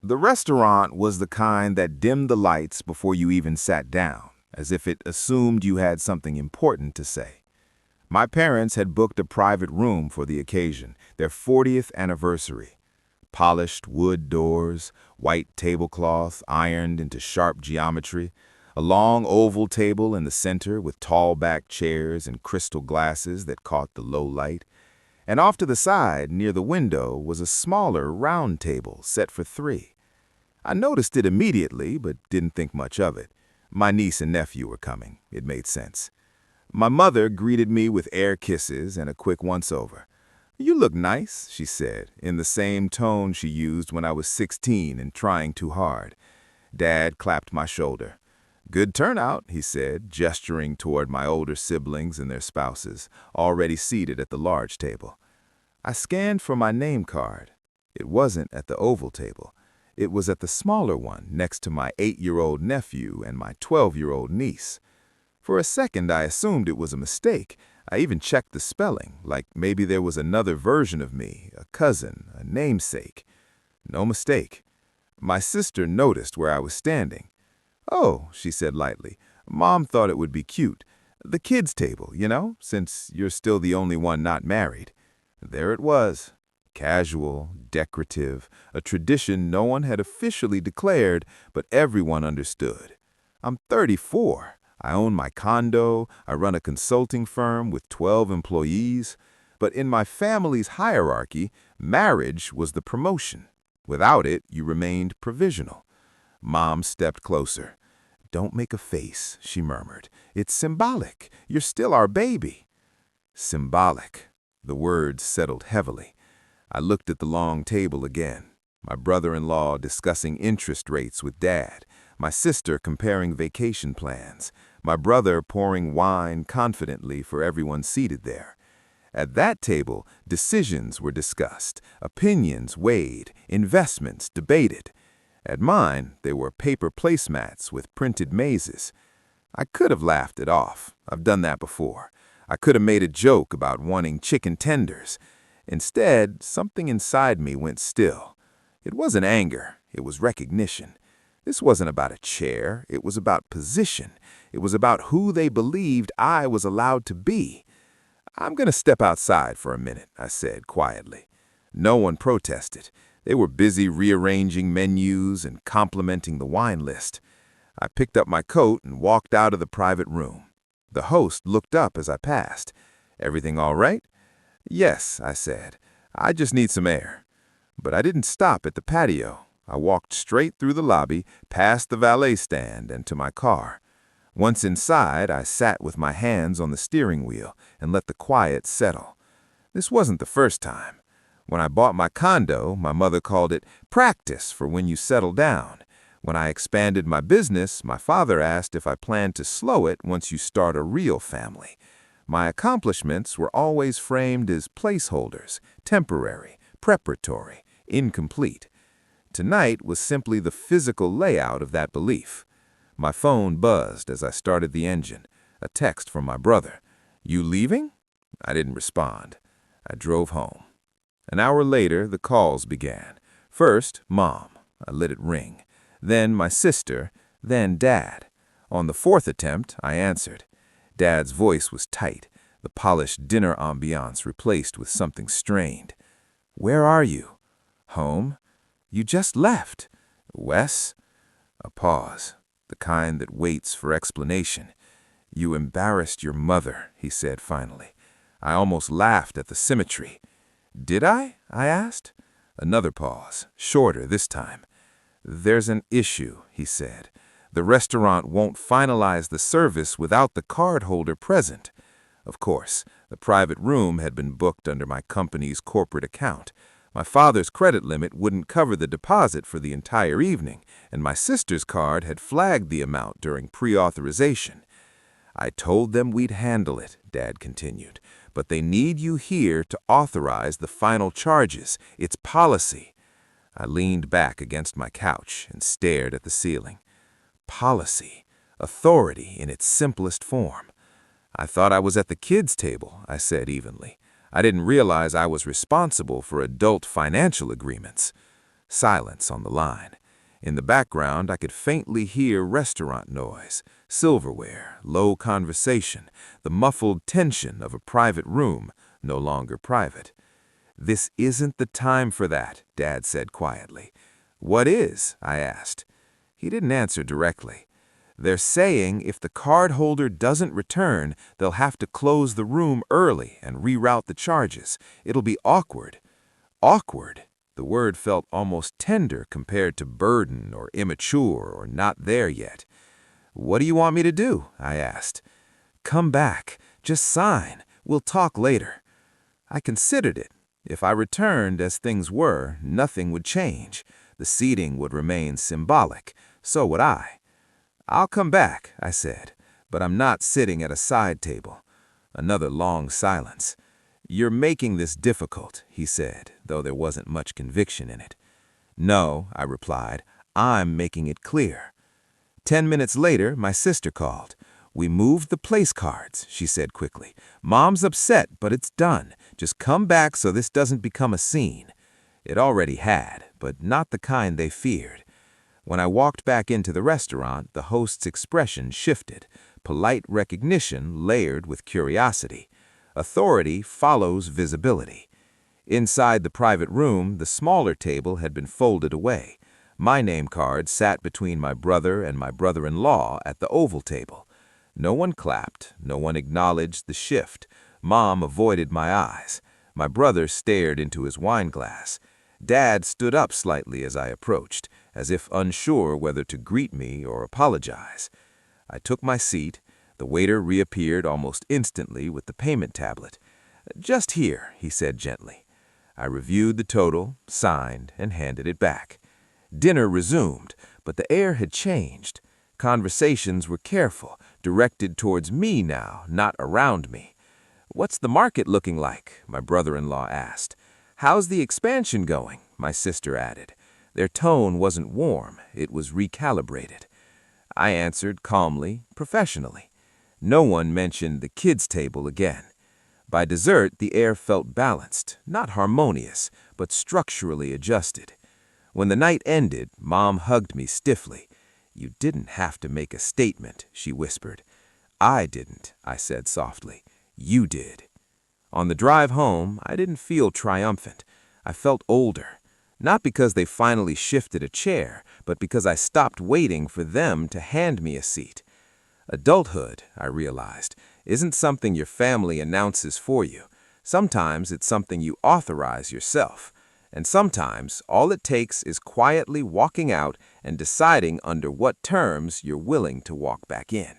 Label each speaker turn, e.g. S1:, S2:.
S1: The restaurant was the kind that dimmed the lights before you even sat down, as if it assumed you had something important to say. My parents had booked a private room for the occasion, their 40th anniversary. Polished wood doors, white tablecloth ironed into sharp geometry, a long oval table in the center with tall back chairs and crystal glasses that caught the low light. And off to the side, near the window, was a smaller round table set for three. I noticed it immediately, but didn't think much of it. My niece and nephew were coming. It made sense. My mother greeted me with air kisses and a quick once-over. "You look nice," she said, in the same tone she used when I was 16 and trying too hard. Dad clapped my shoulder. "Good turnout," he said, gesturing toward my older siblings and their spouses, already seated at the large table. I scanned for my name card. It wasn't at the oval table. It was at the smaller one, next to my 8-year-old nephew and my 12-year-old niece. For a second, I assumed it was a mistake. I even checked the spelling, like maybe there was another version of me, a cousin, a namesake. No mistake. My sister noticed where I was standing. "Oh," she said lightly, "Mom thought it would be cute. The kids' table, since you're still the only one not married." There it was. Casual, decorative, a tradition no one had officially declared, but everyone understood. I'm 34. I own my condo, I run a consulting firm with 12 employees, but in my family's hierarchy, marriage was the promotion. Without it, you remained provisional. Mom stepped closer. "Don't make a face," she murmured. "It's symbolic. You're still our baby." Symbolic. The words settled heavily. I looked at the long table again. My brother-in-law discussing interest rates with Dad, my sister comparing vacation plans, my brother pouring wine confidently for everyone seated there. At that table, decisions were discussed, opinions weighed, investments debated. At mine, there were paper placemats with printed mazes. I could have laughed it off. I've done that before. I could have made a joke about wanting chicken tenders. Instead, something inside me went still. It wasn't anger, it was recognition. This wasn't about a chair, it was about position. It was about who they believed I was allowed to be. "I'm going to step outside for a minute," I said quietly. No one protested. They were busy rearranging menus and complimenting the wine list. I picked up my coat and walked out of the private room. The host looked up as I passed. "Everything all right?" "Yes," I said. "I just need some air." But I didn't stop at the patio. I walked straight through the lobby, past the valet stand, and to my car. Once inside, I sat with my hands on the steering wheel and let the quiet settle. This wasn't the first time. When I bought my condo, my mother called it practice for when you settle down. When I expanded my business, my father asked if I planned to slow it once you start a real family. My accomplishments were always framed as placeholders, temporary, preparatory, incomplete. Tonight was simply the physical layout of that belief. My phone buzzed as I started the engine. A text from my brother. "You leaving?" I didn't respond. I drove home. An hour later, the calls began. First, Mom. I let it ring. Then my sister. Then Dad. On the fourth attempt, I answered. Dad's voice was tight, the polished dinner ambiance replaced with something strained. "Where are you?" "Home." "You just left." "Wes?" A pause, the kind that waits for explanation. "You embarrassed your mother," he said finally. I almost laughed at the symmetry. "Did I?" I asked. Another pause, shorter this time. "There's an issue," he said. "The restaurant won't finalize the service without the cardholder present." Of course, the private room had been booked under my company's corporate account. My father's credit limit wouldn't cover the deposit for the entire evening, and my sister's card had flagged the amount during pre-authorization. "I told them we'd handle it," Dad continued, "but they need you here to authorize the final charges. It's policy." I leaned back against my couch and stared at the ceiling. Policy, authority in its simplest form. "I thought I was at the kids' table," I said evenly. "I didn't realize I was responsible for adult financial agreements." Silence on the line. In the background, I could faintly hear restaurant noise, silverware, low conversation, the muffled tension of a private room, no longer private. "This isn't the time for that," Dad said quietly. "What is?" I asked. He didn't answer directly. "They're saying if the card holder doesn't return, they'll have to close the room early and reroute the charges. It'll be awkward." Awkward? The word felt almost tender compared to burden or immature or not there yet. "What do you want me to do?" I asked. "Come back. Just sign. We'll talk later." I considered it. If I returned as things were, nothing would change. The seating would remain symbolic. So would I. "I'll come back," I said, "but I'm not sitting at a side table." Another long silence. "You're making this difficult," he said, though there wasn't much conviction in it. "No," I replied, "I'm making it clear." 10 minutes later, my sister called. "We moved the place cards," she said quickly. "Mom's upset, but it's done. Just come back so this doesn't become a scene." It already had, but not the kind they feared. When I walked back into the restaurant, the host's expression shifted, polite recognition layered with curiosity. Authority follows visibility. Inside the private room, the smaller table had been folded away. My name card sat between my brother and my brother-in-law at the oval table. No one clapped, no one acknowledged the shift. Mom avoided my eyes. My brother stared into his wine glass. Dad stood up slightly as I approached, as if unsure whether to greet me or apologize. I took my seat. The waiter reappeared almost instantly with the payment tablet. "Just here," he said gently. I reviewed the total, signed, and handed it back. Dinner resumed, but the air had changed. Conversations were careful, directed towards me now, not around me. "What's the market looking like?" my brother-in-law asked. "How's the expansion going?" my sister added. Their tone wasn't warm, it was recalibrated. I answered calmly, professionally. No one mentioned the kids' table again. By dessert, the air felt balanced, not harmonious, but structurally adjusted. When the night ended, Mom hugged me stiffly. "You didn't have to make a statement," she whispered. "I didn't," I said softly. "You did." On the drive home, I didn't feel triumphant. I felt older. Not because they finally shifted a chair, but because I stopped waiting for them to hand me a seat. Adulthood, I realized, isn't something your family announces for you. Sometimes it's something you authorize yourself. And sometimes all it takes is quietly walking out and deciding under what terms you're willing to walk back in.